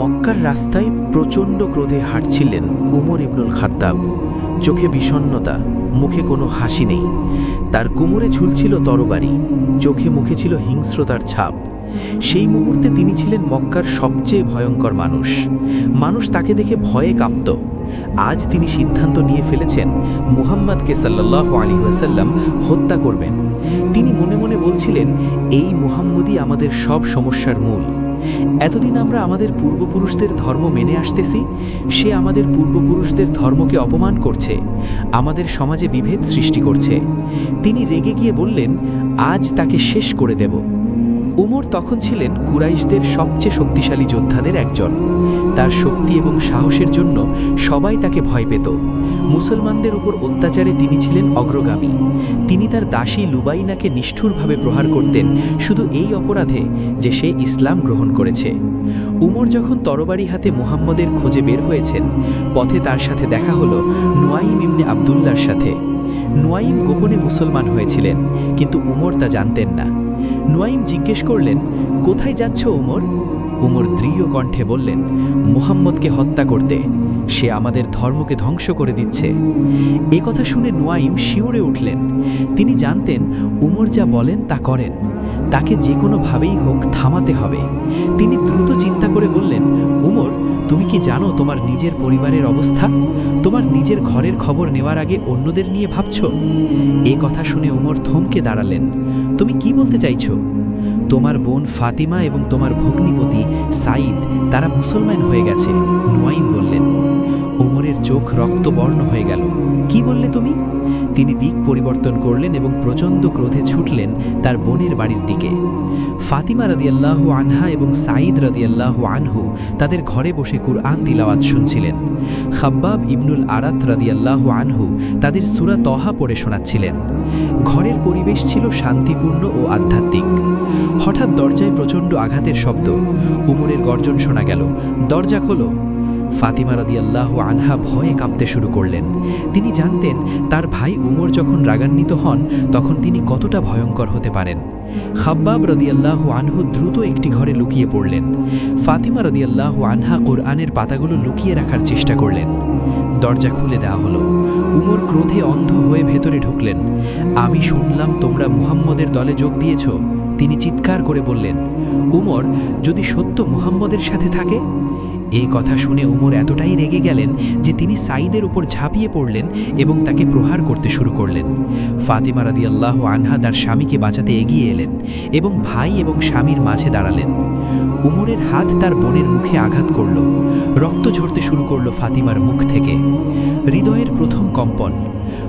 মক্কার রাস্তায় প্রচণ্ড ক্রোধে হাঁটছিলেন উমর ইবনুল খাত্তাব। চোখে বিষণ্ণতা, মুখে কোনো হাসি নেই। তার কোমরে ঝুলছিল তরবারি, চোখে মুখে ছিল হিংস্রতার ছাপ। সেই মুহূর্তে তিনি ছিলেন মক্কার সবচেয়ে ভয়ঙ্কর মানুষ। মানুষ তাকে দেখে ভয়ে কাঁপত। আজ তিনি সিদ্ধান্ত নিয়ে ফেলেছেন মুহাম্মদকে সাল্লাল্লাহু আলাইহি ওয়াসাল্লাম হত্যা করবেন। তিনি মনে মনে বলছিলেন, এই মুহাম্মদই আমাদের সব সমস্যার মূল। এতদিন আমরা আমাদের পূর্বপুরুষদের ধর্ম মেনে আসতেছি, সে আমাদের পূর্বপুরুষদের ধর্মকে অপমান করছে, আমাদের সমাজে বিভেদ সৃষ্টি করছে। তিনি রেগে গিয়ে বললেন, আজ তাকে শেষ করে দেব। উমর তখন ছিলেন কুরাইশদের সবচেয়ে শক্তিশালী যোদ্ধাদের একজন। তার শক্তি এবং সাহসের জন্য সবাই তাকে ভয় পেত। মুসলমানদের উপর অত্যাচারে তিনি ছিলেন অগ্রগামী। তিনি তার দাসী লুবাইনাকে নিষ্ঠুরভাবে প্রহার করতেন শুধু এই অপরাধে যে সে ইসলাম গ্রহণ করেছে। উমর যখন তরবারি হাতে মুহাম্মদের খোঁজে বের হয়েছেন, পথে তার সাথে দেখা হলো নুয়াইম ইবনে আবদুল্লাহর সাথে। নুয়াইম গোপনে মুসলমান হয়েছিলেন, কিন্তু উমর তা জানতেন না। নুয়াইম জিজ্ঞেস করলেন, কোথায় যাচ্ছ উমর? উমর দৃঢ় কণ্ঠে বললেন, মুহাম্মদকে হত্যা করতে। সে আমাদের ধর্মকে ধ্বংস করে দিচ্ছে। এ কথা শুনে নুয়াইম শিউরে উঠলেন। তিনি জানতেন উমর যা বলেন তা করেন। তাকে যে কোনোভাবেই হোক থামাতে হবে। তিনি দ্রুত চিন্তা করে বললেন, উমর, তুমি কি জানো তোমার নিজের পরিবারের অবস্থা? তোমার নিজের ঘরের খবর নেওয়ার আগে অন্যদের নিয়ে ভাবছ? এ কথা শুনে উমর থমকে দাঁড়ালেন। তুমি কি বলতে চাইছো? তোমার বোন ফাতিমা এবং তোমার ভগ্নিপতি সাঈদ তারা মুসলমান হয়ে গেছে, নুয়াইম বললেন। উমরের চোখ রক্তবর্ণ হয়ে গেল। কি বললে তুমি? তিনি দিক পরিবর্তন করলেন এবং প্রচণ্ড ক্রোধে ছুটলেন তার বোনের বাড়ির দিকে। ফাতিমা রাদিয়াল্লাহু আনহা এবং সাঈদ রাদিয়াল্লাহু আনহু তাদের ঘরে বসে কুরআন তিলাওয়াত শুনছিলেন। খাব্বাব ইবনুল আরাত রাদিয়াল্লাহু আনহু তাদের সূরা তহা পড়ে শোনাচ্ছিলেন। ঘরের পরিবেশ ছিল শান্তিপূর্ণ ও আধ্যাত্মিক। হঠাৎ দরজায় প্রচণ্ড আঘাতের শব্দ। উমরের গর্জন শোনা গেল, দরজা খোলো। ফাতিমা রাদিয়াল্লাহু আনহা ভয়ে কাঁপতে শুরু করলেন। তিনি জানতেন তার ভাই উমর যখন রাগান্বিত হন তখন তিনি কতটা ভয়ঙ্কর হতে পারেন। খাব্বাব রাদিয়াল্লাহু আনহু দ্রুত একটি ঘরে লুকিয়ে পড়লেন। ফাতিমা রাদিয়াল্লাহু আনহা কুরআনের পাতাগুলো লুকিয়ে রাখার চেষ্টা করলেন। দরজা খুলে দেওয়া হলো। উমর ক্রোধে অন্ধ হয়ে ভেতরে ঢুকলেন। আমি শুনলাম তোমরা মুহাম্মদের দলে যোগ দিয়েছ। তিনি চিৎকার করে বললেন, উমর, যদি সত্য মুহাম্মদের সাথে থাকে? এই কথা শুনে উমর এতটাই রেগে গেলেন যে তিনি সাঈদের উপর ঝাঁপিয়ে পড়লেন এবং তাকে প্রহার করতে শুরু করলেন। ফাতিমা রাদিয়াল্লাহু আনহা তার স্বামীকে বাঁচাতে এগিয়ে এলেন এবং ভাই এবং স্বামীর মাঝে দাঁড়ালেন। উমরের হাত তার বোনের মুখে আঘাত করল। রক্ত ঝরতে শুরু করল ফাতিমার মুখ থেকে। হৃদয়ের প্রথম কম্পন।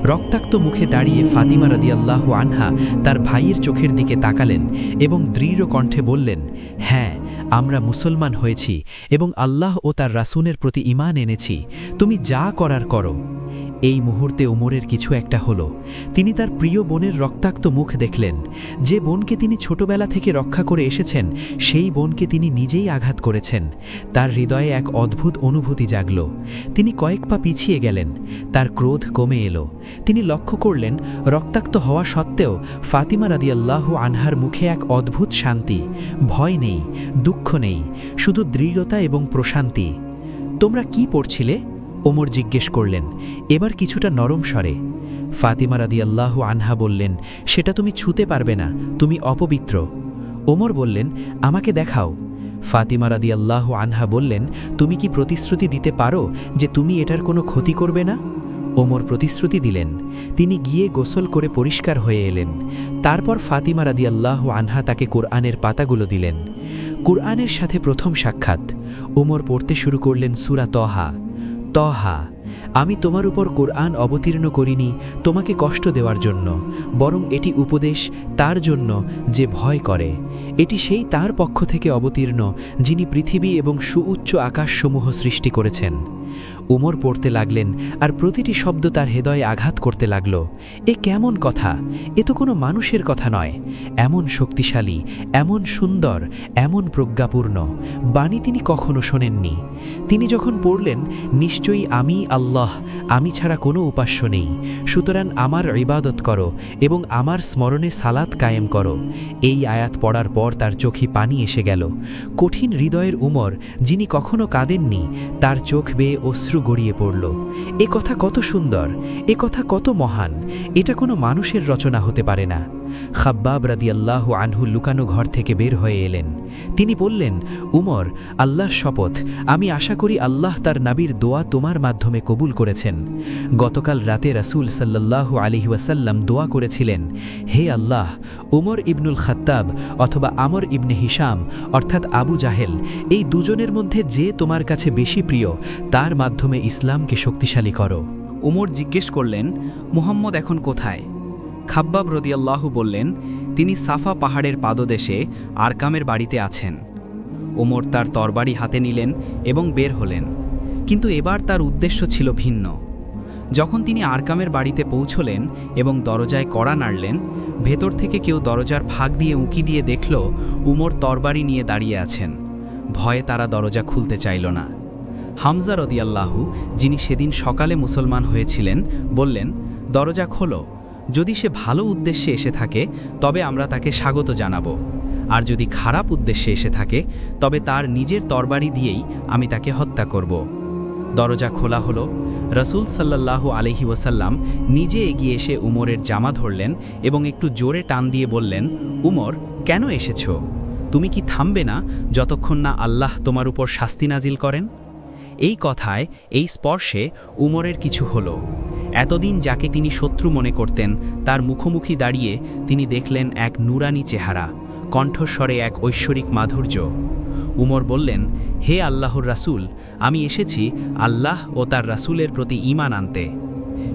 রক্তাক্ত মুখে দাঁড়িয়ে ফাতিমা রাদিয়াল্লাহু আনহা তার ভাইয়ের চোখের দিকে তাকালেন এবং দৃঢ় কণ্ঠে বললেন, হ্যাঁ, আমরা মুসলমান হয়েছি এবং আল্লাহ ও তার রাসূলের প্রতি ঈমান এনেছি। তুমি যা করার করো। এই মুহূর্তে উমরের কিছু একটা হলো। তিনি তার প্রিয় বোনের রক্তাক্ত মুখ দেখলেন। যে বোনকে তিনি ছোটবেলা থেকে রক্ষা করে এসেছেন, সেই বোনকে তিনি নিজেই আঘাত করেছেন। তার হৃদয়ে এক অদ্ভুত অনুভূতি জাগল। তিনি কয়েক পা পিছিয়ে গেলেন। তার ক্রোধ কমে এলো। তিনি লক্ষ্য করলেন রক্তাক্ত হওয়া সত্ত্বেও ফাতিমা রাদিয়াল্লাহু আনহার মুখে এক অদ্ভুত শান্তি। ভয় নেই, দুঃখ নেই, শুধু দৃঢ়তা এবং প্রশান্তি। তোমরা কি পড়ছিলে? ওমর জিজ্ঞেস করলেন, এবার কিছুটা নরম স্বরে। ফাতিমা রাদিয়াল্লাহু আনহা বললেন, সেটা তুমি ছুঁতে পারবে না, তুমি অপবিত্র। ওমর বললেন, আমাকে দেখাও। ফাতিমা রাদিয়াল্লাহু আনহা বললেন, তুমি কি প্রতিশ্রুতি দিতে পারো যে তুমি এটার কোনো ক্ষতি করবে না? ওমর প্রতিশ্রুতি দিলেন। তিনি গিয়ে গোসল করে পরিষ্কার হয়ে এলেন। তারপর ফাতিমা রাদিয়াল্লাহু আনহা তাকে কুরআনের পাতাগুলো দিলেন। কুরআনের সাথে প্রথম সাক্ষাৎ। ওমর পড়তে শুরু করলেন সূরা তহা। তহা, আমি তোমার উপর কোরআন অবতীর্ণ করিনি তোমাকে কষ্ট দেওয়ার জন্য, বরং এটি উপদেশ তার জন্য যে ভয় করে। এটি সেই তার পক্ষ থেকে অবতীর্ণ যিনি পৃথিবী এবং সুউচ্চ আকাশসমূহ সৃষ্টি করেছেন। উমর পড়তে লাগলেন, আর প্রতিটি শব্দ তার হৃদয়ে আঘাত করতে লাগল। এ কেমন কথা? এ তো কোনো মানুষের কথা নয়। এমন শক্তিশালী, এমন সুন্দর, এমন প্রজ্ঞাপূর্ণ বাণী তিনি কখনো শোনেননি। তিনি যখন পড়লেন, নিশ্চয়ই আমি আল্লাহ, আমি ছাড়া কোনো উপাস্য নেই, সুতরাং আমার ইবাদত করো এবং আমার স্মরণে সালাত কায়েম করো। এই আয়াত পড়ার পর তার চোখে পানি এসে গেল। কঠিন হৃদয়ের উমর, যিনি কখনো কাঁদেননি, তার চোখ বেয়ে অশ্রু গড়িয়ে পড়ল। এ কথা কত সুন্দর, এ কথা কত মহান! এটা কোনো মানুষের রচনা হতে পারে না। খাব্বাব রাদিয়াল্লাহু আনহু লুকানো ঘর থেকে বের হয়ে এলেন। তিনি বললেন, উমর, আল্লাহর শপথ, আমি আশা করি আল্লাহ তার নবীর দোয়া তোমার মাধ্যমে কবুল করেছেন। গতকাল রাতে রাসূল সাল্লাল্লাহু আলাইহি ওয়াসাল্লাম দোয়া করেছিলেন, হে আল্লাহ, উমর ইবনুল খাত্তাব অথবা আমর ইবনে হিশাম অর্থাৎ আবু জাহেল, এই দুজনের মধ্যে যে তোমার কাছে বেশি প্রিয়, তার মাধ্যমে ইসলামকে শক্তিশালী করো। উমর জিজ্ঞেস করলেন, মুহাম্মদ এখন কোথায়? খাব্বাব রাদিয়াল্লাহু বললেন, তিনি সাফা পাহাড়ের পাদদেশে আরকামের বাড়িতে আছেন। ওমর তার তরবারি হাতে নিলেন এবং বের হলেন, কিন্তু এবার তার উদ্দেশ্য ছিল ভিন্ন। যখন তিনি আরকামের বাড়িতে পৌঁছলেন এবং দরজায় কড়া নাড়লেন, ভেতর থেকে কেউ দরজার ফাঁক দিয়ে উঁকি দিয়ে দেখল উমর তরবারি নিয়ে দাঁড়িয়ে আছেন। ভয়ে তারা দরজা খুলতে চাইল না। হামজা রাদিয়াল্লাহু, যিনি সেদিন সকালে মুসলমান হয়েছিলেন, বললেন, দরজা খোলো। যদি সে ভালো উদ্দেশ্যে এসে থাকে তবে আমরা তাকে স্বাগত জানাব, আর যদি খারাপ উদ্দেশ্যে এসে থাকে তবে তার নিজের তরবারি দিয়েই আমি তাকে হত্যা করব। দরজা খোলা হলো। রাসূল সাল্লাল্লাহু আলাইহি ওয়াসাল্লাম নিজে এগিয়ে এসে উমরের জামা ধরলেন এবং একটু জোরে টান দিয়ে বললেন, উমর, কেন এসেছ? তুমি কি থামবে না যতক্ষণ না আল্লাহ তোমার উপর শাস্তি নাজিল করেন? এই কথায়, এই স্পর্শে উমরের কিছু হলো। এতদিন যাকে তিনি শত্রু মনে করতেন, তার মুখোমুখি দাঁড়িয়ে তিনি দেখলেন এক নুরানি চেহারা, কণ্ঠস্বরে এক ঐশ্বরিক মাধুর্য। উমর বললেন, হে আল্লাহর রাসূল, আমি এসেছি আল্লাহ ও তার রাসূলের প্রতি ঈমান আনতে।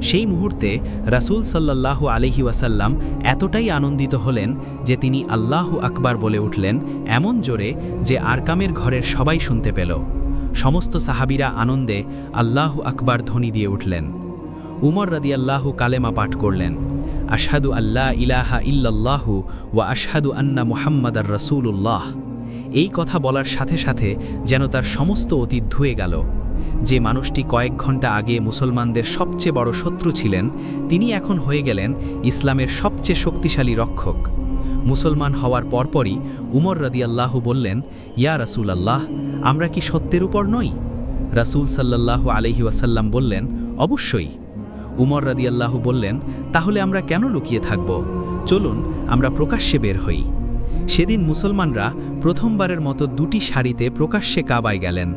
সেই মুহূর্তে রাসূল সাল্লাল্লাহু আলাইহি ওয়াসাল্লাম এতটাই আনন্দিত হলেন যে তিনি আল্লাহু আকবার বলে উঠলেন এমন জোরে যে আরকামের ঘরের সবাই শুনতে পেল। সমস্ত সাহাবীরা আনন্দে আল্লাহু আকবার ধ্বনি দিয়ে উঠলেন। উমর রাদিয়াল্লাহু কালেমা পাঠ করলেন, আশহাদু আল্লা ইলাহা ইল্লাল্লাহু ওয়া আশহাদু আন্না মুহাম্মাদার রাসূলুল্লাহ। এই কথা বলার সাথে সাথে যেন তার সমস্ত অতীত ধুয়ে গেল। যে মানুষটি কয়েক ঘন্টা আগে মুসলমানদের সবচেয়ে বড় শত্রু ছিলেন, তিনি এখন হয়ে গেলেন ইসলামের সবচেয়ে শক্তিশালী রক্ষক। মুসলমান হওয়ার পরপরই উমর রাদিয়াল্লাহু বললেন, ইয়া রাসূলাল্লাহ, আমরা কি সত্যের উপর নই? রাসূল সাল্লাল্লাহু আলাইহি ওয়াসাল্লাম বললেন, অবশ্যই। উমর রাদিয়াল্লাহু বললেন, তাহলে আমরা কেন লুকিয়ে থাকব? চলুন আমরা প্রকাশ্যে বের হই। সেদিন মুসলমানরা প্রথমবারের মতো দুটি সারিতে প্রকাশ্যে কাবায় গেলেন।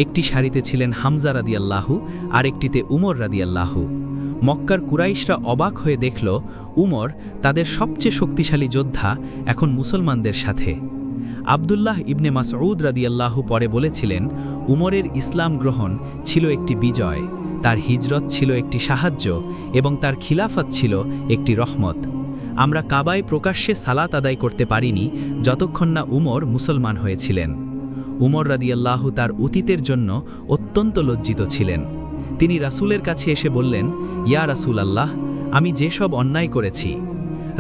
একটি সারিতে ছিলেন হামজা রাদিয়াল্লাহু, আর একটিতে উমর রাদিয়াল্লাহু। মক্কার কুরাইশরা অবাক হয়ে দেখল উমর, তাদের সবচেয়ে শক্তিশালী যোদ্ধা, এখন মুসলমানদের সাথে। আব্দুল্লাহ ইবনে মাসউদ রাদিয়াল্লাহু পরে বলেছিলেন, উমরের ইসলাম গ্রহণ ছিল একটি বিজয়, তার হিজরত ছিল একটি সাহায্য এবং তার খিলাফত ছিল একটি রহমত। আমরা কাবায় প্রকাশ্যে সালাত আদায় করতে পারিনি যতক্ষণ না উমর মুসলমান হয়েছিলেন। উমর রাদিয়াল্লাহু তার অতীতের জন্য অত্যন্ত লজ্জিত ছিলেন। তিনি রাসূলের কাছে এসে বললেন, ইয়া রাসূলাল্লাহ, আমি যেসব অন্যায় করেছি।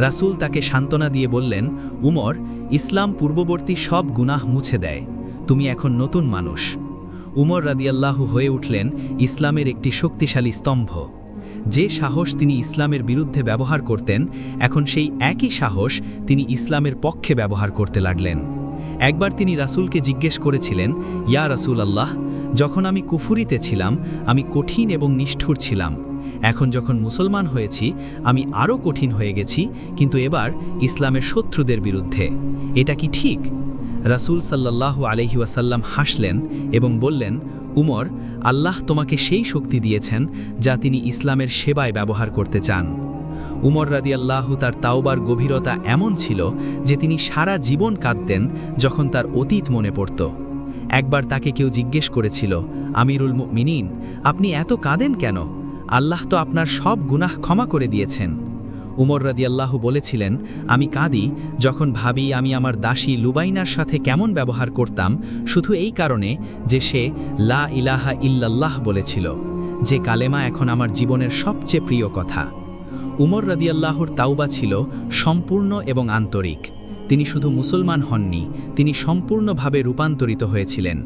রাসূল তাকে সান্ত্বনা দিয়ে বললেন, উমর, ইসলাম পূর্ববর্তী সব গুনাহ মুছে দেয়, তুমি এখন নতুন মানুষ। উমর রাদিয়াল্লাহু হয়ে উঠলেন ইসলামের একটি শক্তিশালী স্তম্ভ। যে সাহস তিনি ইসলামের বিরুদ্ধে ব্যবহার করতেন, এখন সেই একই সাহস তিনি ইসলামের পক্ষে ব্যবহার করতে লাগলেন। একবার তিনি রাসূলকে জিজ্ঞেস করেছিলেন, ইয়া রাসূলাল্লাহ, যখন আমি কুফুরিতে ছিলাম আমি কঠিন এবং নিষ্ঠুর ছিলাম, এখন যখন মুসলমান হয়েছি আমি আরও কঠিন হয়ে গেছি, কিন্তু এবার ইসলামের শত্রুদের বিরুদ্ধে। এটা কি ঠিক? রাসূল সাল্লাল্লাহু আলাইহি ওয়াসাল্লাম হাসলেন এবং বললেন, উমর, আল্লাহ তোমাকে সেই শক্তি দিয়েছেন যা তিনি ইসলামের সেবায় ব্যবহার করতে চান। উমর রাদিয়াল্লাহু তার তাওবার গভীরতা এমন ছিল যে তিনি সারা জীবন কাঁদতেন যখন তার অতীত মনে পড়ত। একবার তাকে কেউ জিজ্ঞেস করেছিল, আমিরুল মুমিনিন, আপনি এত কাঁদেন কেন? আল্লাহ তো আপনার সব গুনাহ ক্ষমা করে দিয়েছেন। উমর রাদিয়াল্লাহু বলেছিলেন, আমি কাঁদি যখন ভাবি আমি আমার দাসী লুবাইনার সাথে কেমন ব্যবহার করতাম, শুধু এই কারণে যে সে লা ইলাহা ইল্লাল্লাহ বলেছিল, যে কালেমা এখন আমার জীবনের সবচেয়ে প্রিয় কথা। উমর রাদিয়াল্লাহুর তাওবা ছিল সম্পূর্ণ এবং আন্তরিক। তিনি শুধু মুসলমান হননি, তিনি সম্পূর্ণভাবে রূপান্তরিত হয়েছিলেন।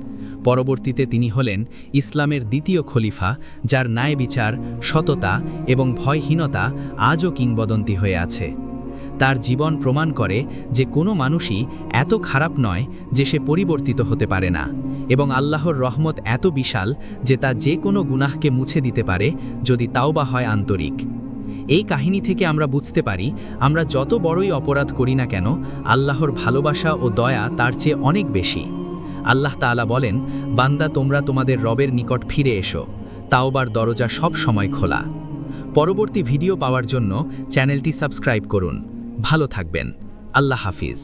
পরবর্তীতে তিনি হলেন ইসলামের দ্বিতীয় খলিফা, যার ন্যায় বিচার, সততা এবং ভয়হীনতা আজও কিংবদন্তি হয়ে আছে। তার জীবন প্রমাণ করে যে কোনো মানুষই এত খারাপ নয় যে সে পরিবর্তিত হতে পারে না, এবং আল্লাহর রহমত এত বিশাল যে তা যে কোনো গুনাহকে মুছে দিতে পারে যদি তাওবা হয় আন্তরিক। এই কাহিনী থেকে আমরা বুঝতে পারি, আমরা যত বড়ই অপরাধ করি না কেন, আল্লাহর ভালোবাসা ও দয়া তার চেয়ে অনেক বেশি। আল্লাহ তাআলা বলেন, বান্দা তোমরা তোমাদের রবের নিকট ফিরে এসো, তাওবার দরজা সব সময় খোলা। পরবর্তী ভিডিও পাওয়ার জন্য চ্যানেলটি সাবস্ক্রাইব করুন। ভালো থাকবেন। আল্লাহ হাফিজ।